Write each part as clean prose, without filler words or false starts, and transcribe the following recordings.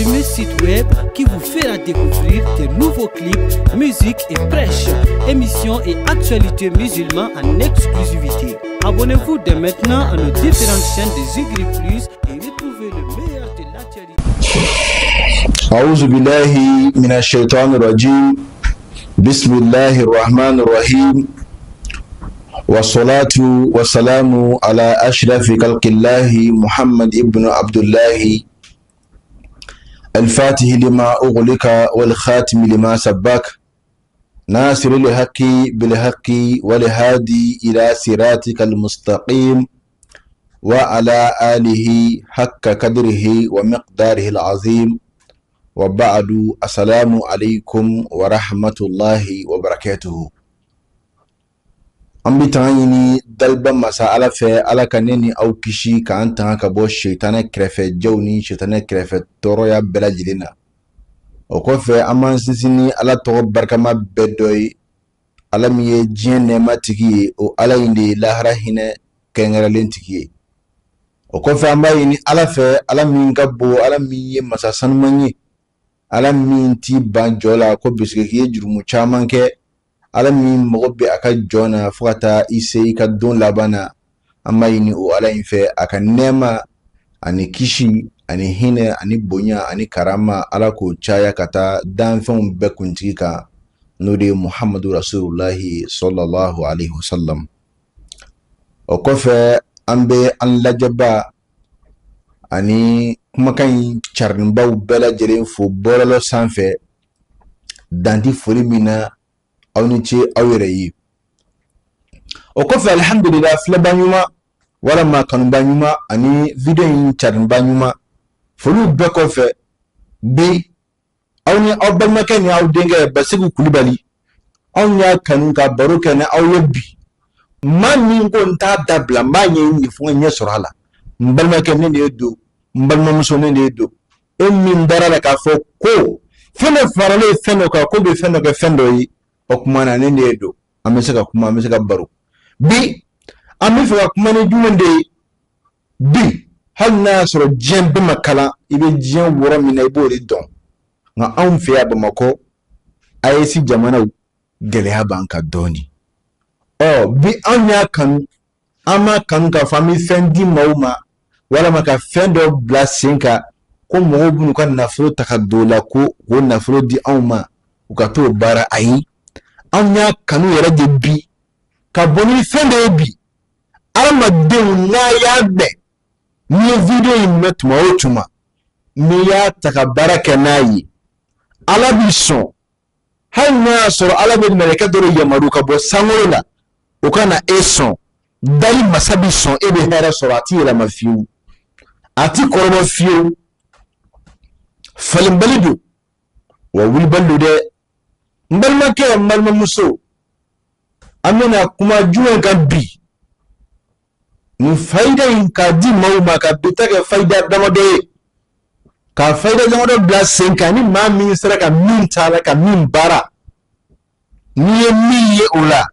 premier site web qui vous fera découvrir de nouveaux clips, musique et prêches, émissions et actualités musulmanes en exclusivité. Abonnez-vous dès maintenant à nos différentes chaînes de Zigri Plus et retrouvez le meilleur de l'actualité. أعوذ بالله من الشيطان الرجيم بسم الله الرحمن الرحيم والصلاة والسلام على أشرف خلق الله محمد ابن عبد الله الفاتح لما أغلق والخاتم لما سبق ناصر الحق بالحق والهادي إلى صراطك المستقيم وعلى آله حق قدره ومقداره العظيم وبعد السلام عليكم ورحمة الله وبركاته. أمبتاني دلبا مسا على كنيني أو كشي كأنتها كبوش شيطان كرفة جوني شيطان كرفة ترويا بلا جلنا وكوفة أمان سيسيني على طغب بركما بدوي على ميه جين نما تكي و على إندي لاهرا هنا كنغرالين تكي وكوفة أمبايني على مين كبو على ميه مسا سنماني على مين تي بانجولا كو بسكي جرمو چامان كي على مين مغبي أكا جونا فغتا إيسي إكا دون لابانا أما يني أو على إنفي أكا نيما أني كيشي أني هنا أني بونيا أني كراما على كو چايا كتا دان فون بكون تيكا نوري محمد رسول الله صلى الله عليه وسلم وكوفي أنبي أن لجبا أني كما كان چارنباو بلا جرين فو بولالو سانفي دانتي فوري مينا أو نتي أو يري وكفى الحمد لله في بانيوما ولا ما كانوا بانيوما أني فيديو ينشرن بانيوما فلو بكوفى بي أو ني أو بالمكان أو دينغ بسيبو كلبالي أو ني كانوا كبرو كنا أو يبي ما نينكون تابلا ما ينفون يسرعلا بالمكان نيدو بالمسون نيدو من دارا كافو كو فين فرالي فينو كاكو بفينو كفينوي okumana nende edo ameseka baro bi amifa kumane jumende bi halna soro jembe makala ibe jen wora mina ibori don nga amfe ya bamako ayesi jamana gele habanka doni bi anya kan ama kan ka fami fendi mauma wala maka fendo blasinka ko mo bunu kan nafro takadola ko nafro di auma ukato bara ayi anya kanu yere de bi ka boni fende bi alma de na ya be ni video imet ma otuma mi ya takabaraka nayi ala bi son hal na soro ala be meleka doro yamaru ka bo sangola o kana eson dali masabi son ebe hera soro ati la mafiu ati koroma fiu falim balidu wa wilbalu de mbalma ke mbalma muso amena kuma juwe kan bi ni faida in ka di mauma ka bitake faida damode ka faida damode blasen ka ni ma min sara ka min tala ka min bara ni miye ola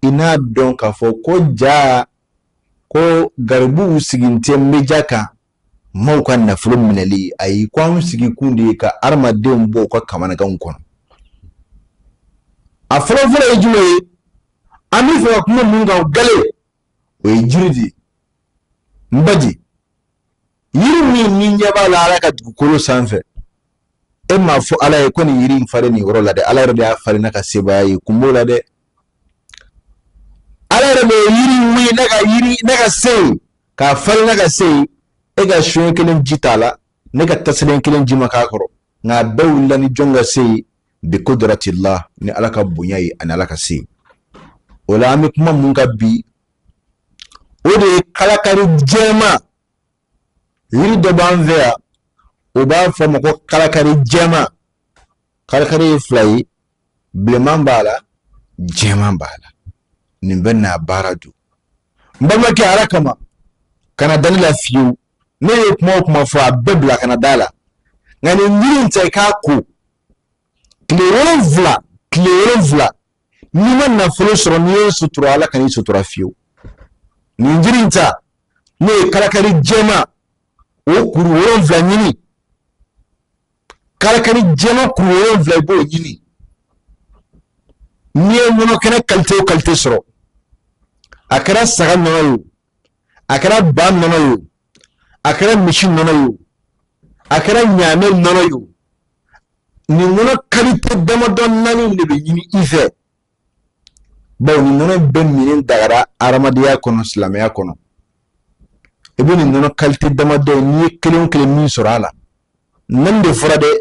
ina don ka fo ko ja ko garbu siginte mejaka maukan na fulum minali ayi kwam sigi kundi ka arma dembo ko kamana gan kono afrofura ejuwe amifa kuma munga gale o ejiridi mbaji yiri ni nyaba la ala ka kolo sanfe e ma fo ala e koni yiri fare ni woro la de ala rede afare naka sebayi kumbola de ala rede yiri wi naka sei ka fare naka sei e ga shwen kelen jitala naka taslen kelen jima ka koro na dawla ni jonga sei بقدرة الله ni alaka bunyai ani alaka si ola ami kuma munga bi ode kalakari jema yiri do banvea o ba fama ko kalakari jema kalakari fly bleman bala jema bala nimbenna baradu mbama ke arakama kana dalila fiu ne kuma fo abebla kana dala ngani nyirin tay ka ko Clearon vla nima na folo soro niyo sutura ala kani sutura fiyo ninjirinta ne kalakari jema o kuru woron vla nini kalakani jema kuyo vlaibo yini niye mono kene qualité soro akara saga nono yo akara ban nono yo akara machine nono yo akara nyame nono yo ni mono qualité dama don nani lebe yini ife bawo ni mono ben minin dagara aramadiya kono islamaya kono ebe ni mono qualité dama don ni kelen min soro ala nan de furade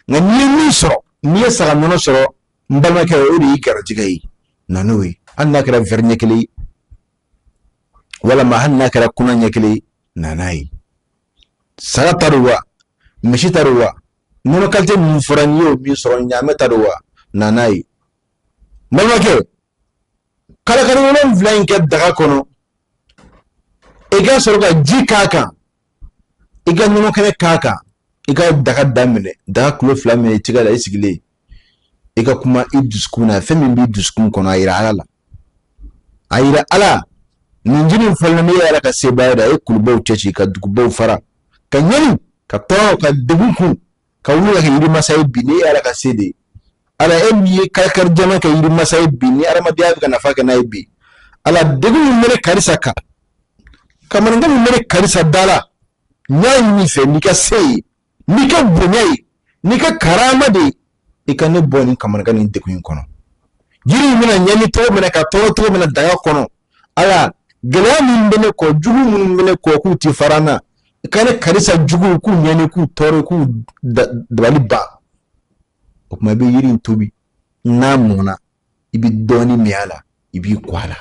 nga ni min soro ni saga nono soro mbalma ke ori garjigai nanui anna kara verne kele wala ma hanna kara kunanya kele nanai saga taruwa mishi taruwa nono kalte mun furanyo mi soro nyame taruwa nanai mbalma ke kala kala wonon vlain ke daga kono ega soro ga jikaka ega nono kene kaka ega daga damine daga kulo flamene tiga da isigile ika kuma iduskuna femi bi duskun kono ayira ala ninjini falna ala ka sebaya da kulbo ceci ka dukubo fara ka nyani ka taw ka dubuku ka wula ka yiri masay bini ala ka sede ala emmi kalkar jama ka yiri masay bini ara madiya ka nafa ka naibi ala dugu mere karisa ka kamar ngam mere karisa dala nyai ni fe ni ka sey ni ka bunyai ni ka karama de ikane boni kamar ganin dekuyin kono jiri mina nyani to mina ka to mina daga kono ala gela min bene ko jugu min bene ko ku ti farana ikane karisa jugu ku nyani ku toro ku dali ba o kuma be yiri tobi na mona ibi doni miala ibi kwala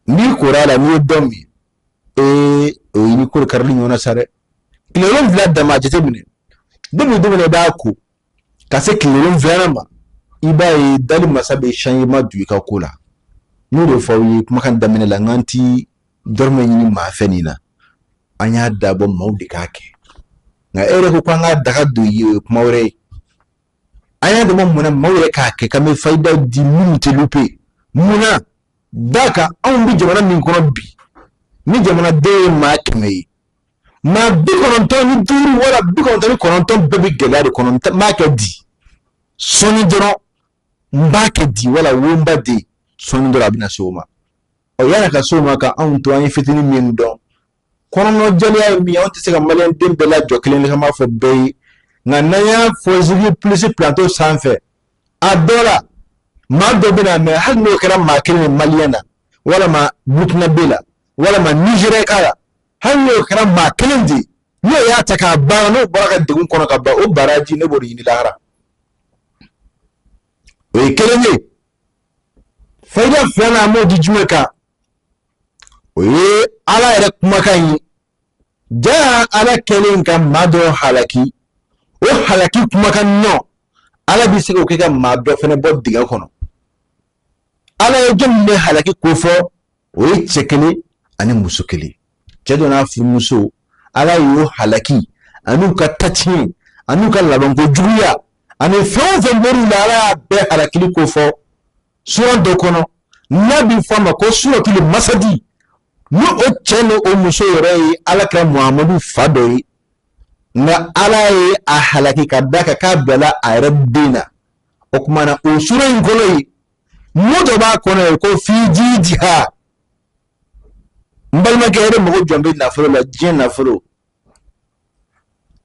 ni korala ni domi o yini ko karli nyona sare ile ron vlad da majete bine dubu ne da ku kase kilelon verama ibai dali masabe shanyi madu ka kula nuro fawi kuma kan damene la nganti dorme nyini ma fenina anya dabo maudi kake nga ere ko kwanga daga do yi kuma wore anya damo muna mawre kake kame faida di minute lupe muna daka on bi jamana min kono bi mi jamana de ma kame ma bi kononton ni duru wala bi kononton ni kononton bebi gelade kononton ma ke di soni doro mbake di wala womba de soni doro abina soma o yana ka soma ka an to an fitini min don kono jali ay mi on tese ka malen dembe la joklen ka ma fo be na naya fo zigi plus plateau sanfe adola ma do bina me hal no kala ma kelme maliana wala ma bukna bela wala ma nigere kala hal no kala ma kelndi yo ya taka ba no baraka de kono ka ba o baraji ne bori ni lahara o kelenge faida fana mo di jumeka o ala ere kuma kan ja ala kelen kan mado halaki o halaki kuma kan no ala bi se ko ke kan mado fene bod diga kono ala e jemme halaki ko fo o chekele ani musukele jedo na fu muso ala yo halaki anu ka tachi anu ka labon ko juya ani fenfe mori la be halaki ko fo so do kono nabi fama ko suratul masadi no o cheno o muso rei ala ka muhammadu fadoi na ala e a halaki kadaka ka bela a rabbina o kuma na o sura ngoloi modo ba kono ko fiji jiha mbalma ke ere mo jombe na furo la jien na furo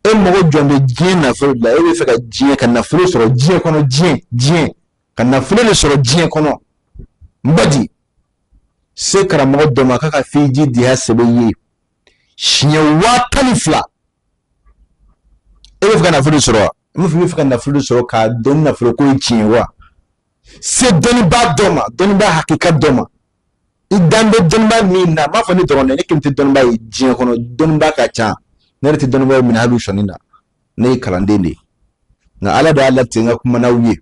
e mo jombe jien na furo la e fe ka jien kan na furo soro jien kono jien kan na furo le soro jien kono mbadi se kara mo do maka ka fiji jiha sebe yi shinya wa tanifla e fe ka na furo soro mo fe ka na furo soro ka don na furo ko jien wa se doni ba hakika doma idambe donba mina ma fani dorone ne kimti donba jien kono donba ka cha ne ti donba min halu shonina ne kalande ne na ala da ala tinga kuma na wiye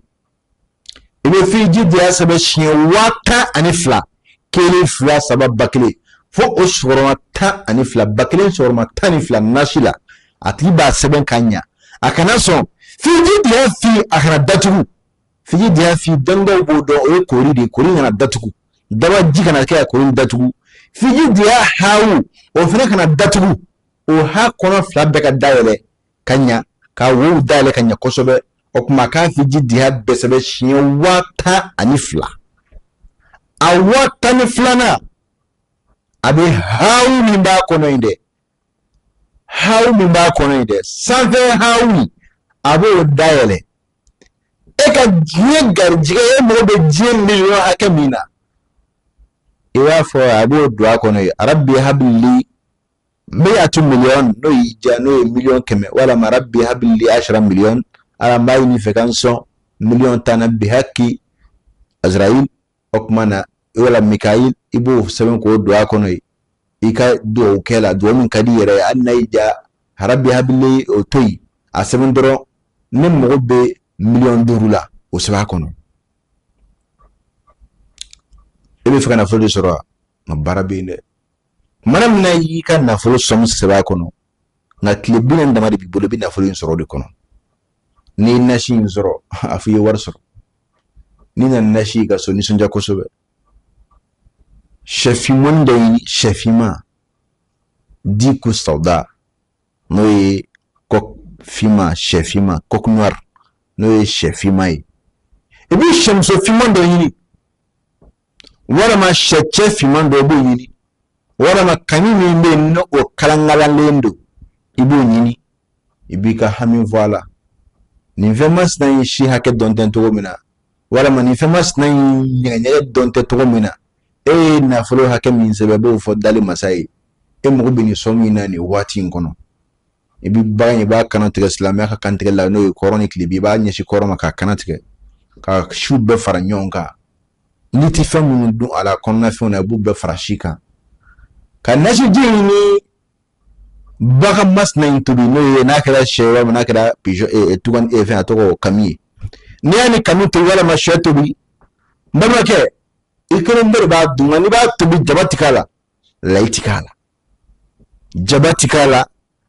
ibe fiji dia sabe shin wata anifla kele fla sabab bakle fo osforma ta anifla bakle sorma tanifla nashila atiba seben kanya akana so fiji dia fi akana datugu fiji dia fi dongo bodo o kori de kori na datugu daba jika na kaya korin datugu fiji dia hawu o fina kana datugu o ha kono flabbe ka dawele kanya ka wo dale kan ya kosobe o kuma ka fi jiddiha besebe shiye wata anifla a wata ni flana abe hawu min ba kono inde sanfe hawu abo dayele eka jiye garjiga ye mo be jiye million akamina iwa fo abo dua kono rabbi habli 100 million no ija no million keme wala ma rabbi habli 10 million ala mai ni fekanso million tana bihaki Azrail okmana wala Mikail ibo seben ko dua kono ika do kela do min kadi yere annaija rabbi habli o toy a seben doro nem mo be million durula o seba kono ebe fika na folo soro na barabinde manam na yi kan na folo som seba kono na klebina ndamari bi bolo bi na folo soro de kono ni nashi soro afi war soro ni na nashi ga so ni sunja ko sobe shefi monde shefima di ku sauda no e kok fima shefima kok noir no e shefima e bi shamso fimando yini wala ma sheche fimando bo yini wala ma kanini mbe no o kalangala lendo ibo yini ibika hami voila ni famous na shi hake donten to mina wala ma ni famous na nyanya donten to mina na folo hake min sebebo fo dali masai mo bini somina ni wati ngono ibi bagani ba kanatre islamia ka kantre la no chronique libi ba nyeshi koroma ka kanatre ka shube fara nyonga niti famu ndu ala konna fona bubbe farashika ka nashi jini baka mas na intubi no na kala shewa na kala pijo tugan efe atoko kami ni ani kami to wala mashato bi mbama ke ikere mbere ba dunga ni ba tubi jabatikala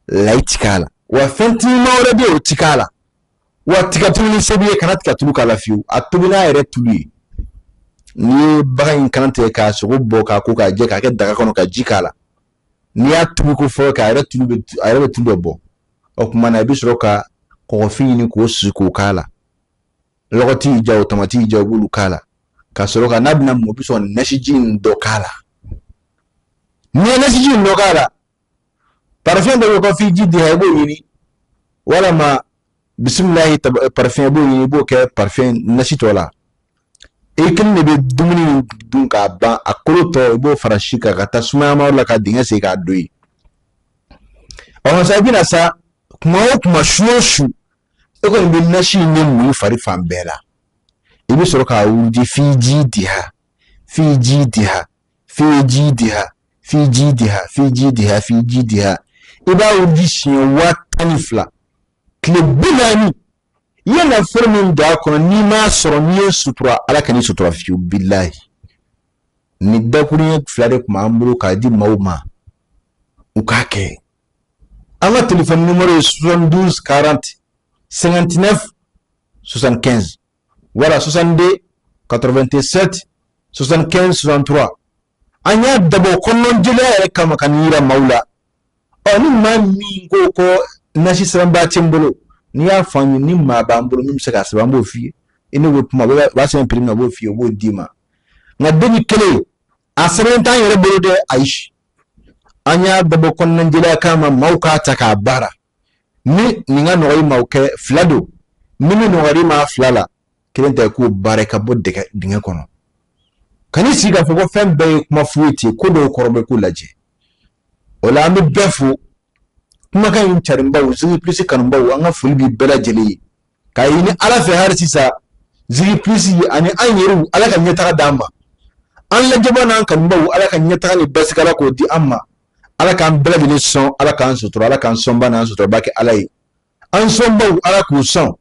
laitikala wa fenti mawre bi otikala wa tikatuni sebiye kanatika tulukala fiu atubina ere tuli ni bayin kanate ka sogo boka ko ka je ka ke daga kono ka jikala ni atubi ko fo ka ere tulu bo o kuma na bi soroka ko fini ko su ko kala logoti ja automati ja bulu kala ka soroka nabna mo bi so nashijin do kala ni nashijin do kala parfum de ko fi jiddi haybo yini wala ma bismillah parfum bo yini bo ke parfum nashitola ekin ne be dumuni dun ka ba akoloto bo farashika ka tasuma ma wala ka dinga se ka doi on sa bina sa kuma shoshu e ko be nashi ne mu fari fambela ibi soro ka uji fi jidiha iba uji shin watanifla klebinani yana formin da kono ni ma soro ni sutura ala kani sutura fi billahi ni dakuri flare kuma amburu ka di mauma ukake ama téléphone numéro 72 40 59 75 voilà 62 87 75 63 anya dabo konnon jila kama kanira maula oni mami ko nashi samba timbolo ni ya fanyu ni ma bambolo mi msaka sabambo fi ene wo puma ba se imprime na bo fi bo dima na deni kele asrenta yere bolo de aish anya dabo konnon jila kama mauka taka bara ni nga no mauke flado mimi no wari ma flala kelenta ku bareka bodde dinga kono kani siga fogo fembe kuma fuiti kodo korobe kulaje ola mi befu kuma kan charimba uzi plus kanumba wanga fulbi bela jeli kayini ala fe har sisa zigi plus ani anyeru ala kan nyata dama an la jabana kanumba ala kan nyata ni basikala ko di amma ala kan bela jeli son ala kan sutura ala kan somba na sutura baki alai an somba ala ku son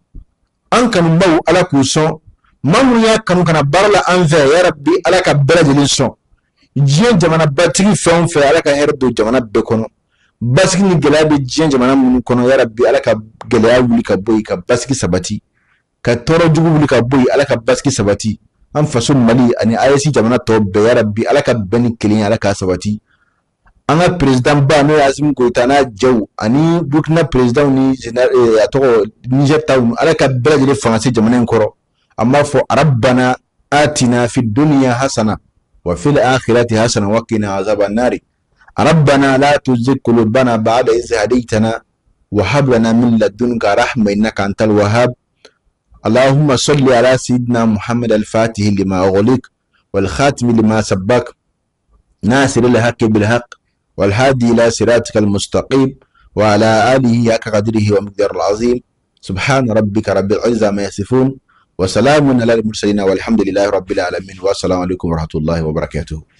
an kanumba ala ku son mamu ya kanu kana barla anve ya rabbi ala ka bela jeli son jiyan jamana batigi fɛn fɛ ala ka hɛrɛ don jamana bɛɛ kɔnɔ basigi ni gɛlɛya bɛ jiyan jamana minnu kɔnɔ ya rabbi ala ka gɛlɛya wuli ka bɔ yen ka basigi sabati ka tɔɔrɔ jugu wuli ka bɔ yen ala ka basigi sabati an faso mali ani ayesi jamana tɔ bɛɛ ya rabbi ala ka bɛn ni kelen ala ka sabati anga president ba no Assimi Goïta na jaw ani Burkina president ni ato Niger town ala ka bela jele français jamana en koro amma fo rabbana atina fid dunya hasana wa fil akhirati hasana wa qina azaban nari ربنا لا تزغ قلوبنا بعد إذ هديتنا وهب لنا من لدنك رحمة إنك أنت الوهاب اللهم صل على سيدنا محمد الفاتح لما أغلق والخاتم لما سبق ناصر الحق بالحق والهادي إلى صراطك المستقيم وعلى آله حق قدره ومقداره العظيم سبحان ربك رب العزة ما يصفون وسلام على المرسلين والحمد لله رب العالمين والسلام عليكم ورحمة الله وبركاته.